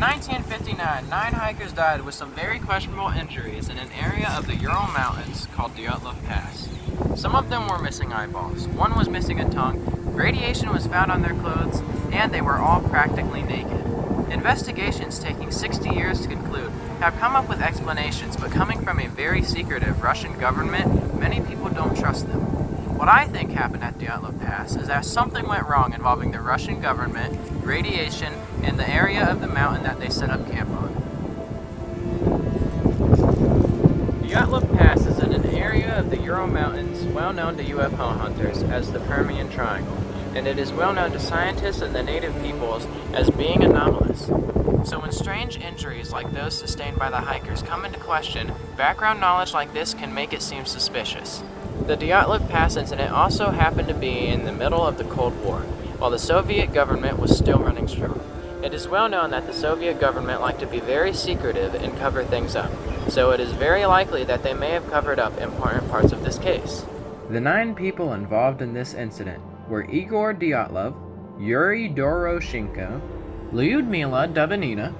1959, 9 hikers died with some very questionable injuries in an area of the Ural Mountains called Dyatlov Pass. Some of them were missing eyeballs, one was missing a tongue, radiation was found on their clothes, and they were all practically naked. Investigations taking 60 years to conclude have come up with explanations, but coming from a very secretive Russian government, many people don't trust them. What I think happened at Dyatlov Pass is that something went wrong involving the Russian government, radiation, and the area of the mountain that they set up camp on. Dyatlov Pass is in an area of the Ural Mountains well known to UFO hunters as the Permian Triangle, and it is well known to scientists and the native peoples as being anomalous. So when strange injuries like those sustained by the hikers come into question, background knowledge like this can make it seem suspicious. The Dyatlov Pass incident also happened to be in the middle of the Cold War, while the Soviet government was still running strong. It is well known that the Soviet government liked to be very secretive and cover things up, so it is very likely that they may have covered up important parts of this case. The 9 people involved in this incident were Igor Dyatlov, Yuri Doroshenko, Lyudmila Dubanina,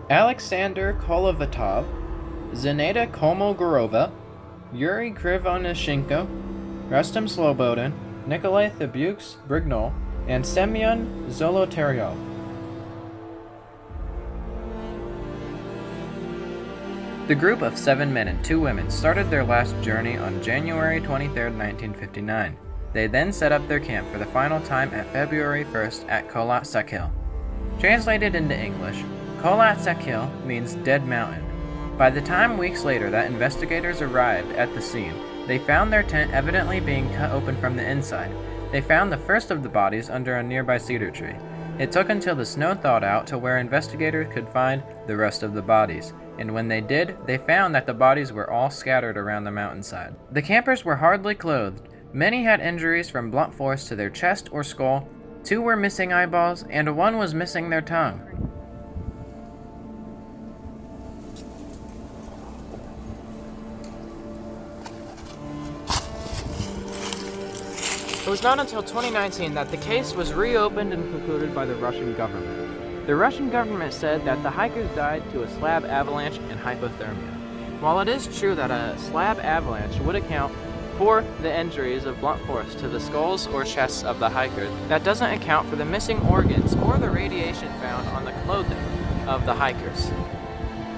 Alexander Kolovatov, Zeneta Kolmogorova, Yuri Krivonishenko, Rustem Slobodin, Nikolai Thibuks Brignol, and Semyon Zolotaryov. The group of 7 men and 2 women started their last journey on January 23, 1959. They then set up their camp for the final time at February 1st at Kholat Syakhl. Translated into English, Kholat Syakhl means dead mountain. By the time weeks later that investigators arrived at the scene, they found their tent evidently being cut open from the inside. They found the first of the bodies under a nearby cedar tree. It took until the snow thawed out to where investigators could find the rest of the bodies, and when they did, they found that the bodies were all scattered around the mountainside. The campers were hardly clothed. Many had injuries from blunt force to their chest or skull, 2 were missing eyeballs, and 1 was missing their tongue. It was not until 2019 that the case was reopened and concluded by the Russian government. The Russian government said that the hikers died to a slab avalanche and hypothermia. While it is true that a slab avalanche would account for the injuries of blunt force to the skulls or chests of the hikers, that doesn't account for the missing organs or the radiation found on the clothing of the hikers.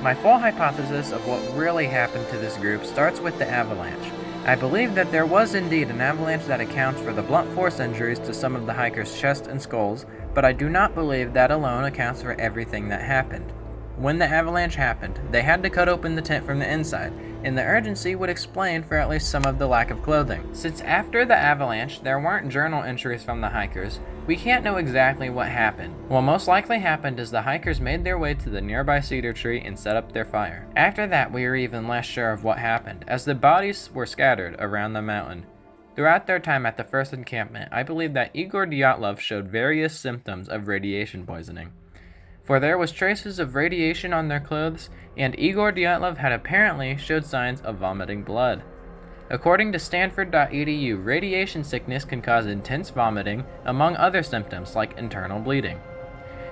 My full hypothesis of what really happened to this group starts with the avalanche. I believe that there was indeed an avalanche that accounts for the blunt force injuries to some of the hikers' chests and skulls, but I do not believe that alone accounts for everything that happened. When the avalanche happened, they had to cut open the tent from the inside, and the urgency would explain for at least some of the lack of clothing. Since after the avalanche there weren't journal entries from the hikers, we can't know exactly what happened. What most likely happened is the hikers made their way to the nearby cedar tree and set up their fire. After that, we are even less sure of what happened, as the bodies were scattered around the mountain. Throughout their time at the first encampment, I believe that Igor Dyatlov showed various symptoms of radiation poisoning. For there was traces of radiation on their clothes, and Igor Dyatlov had apparently showed signs of vomiting blood. According to Stanford.edu, radiation sickness can cause intense vomiting, among other symptoms like internal bleeding.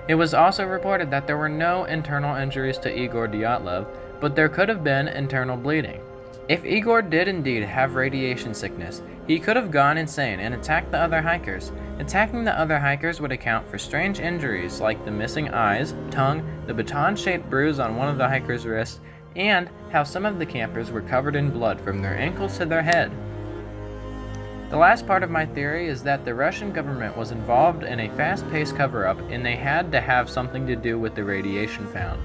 It was also reported that there were no internal injuries to Igor Dyatlov, but there could have been internal bleeding. If Igor did indeed have radiation sickness, he could have gone insane and attacked the other hikers. Attacking the other hikers would account for strange injuries like the missing eyes, tongue, the baton-shaped bruise on one of the hikers' wrists, and how some of the campers were covered in blood from their ankles to their head. The last part of my theory is that the Russian government was involved in a fast-paced cover-up and they had to have something to do with the radiation found.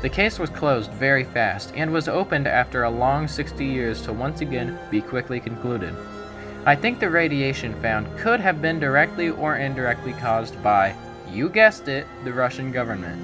The case was closed very fast and was opened after a long 60 years to once again be quickly concluded. I think the radiation found could have been directly or indirectly caused by, you guessed it, the Russian government.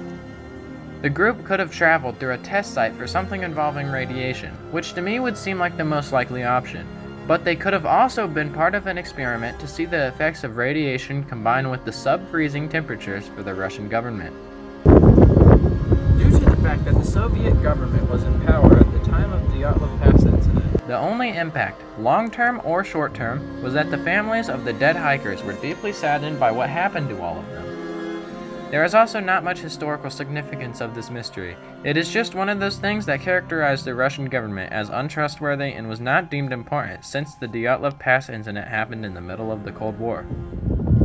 The group could have traveled through a test site for something involving radiation, which to me would seem like the most likely option, but they could have also been part of an experiment to see the effects of radiation combined with the sub-freezing temperatures for the Russian government. Due to the fact that the Soviet government was in power at the time of the Dyatlov Pass incident, the only impact, long-term or short-term, was that the families of the dead hikers were deeply saddened by what happened to all of them. There is also not much historical significance of this mystery. It is just one of those things that characterized the Russian government as untrustworthy and was not deemed important since the Dyatlov Pass incident happened in the middle of the Cold War.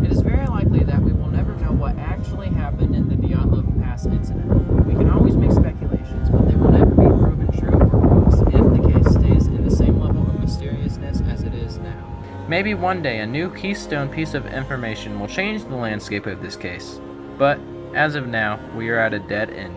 It is very likely that we will never know what actually happened in the Dyatlov Pass incident. We can always make speculations, but they will never be proven true or false if the case stays in the same level of mysteriousness as it is now. Maybe one day a new keystone piece of information will change the landscape of this case. But, as of now, we are at a dead end.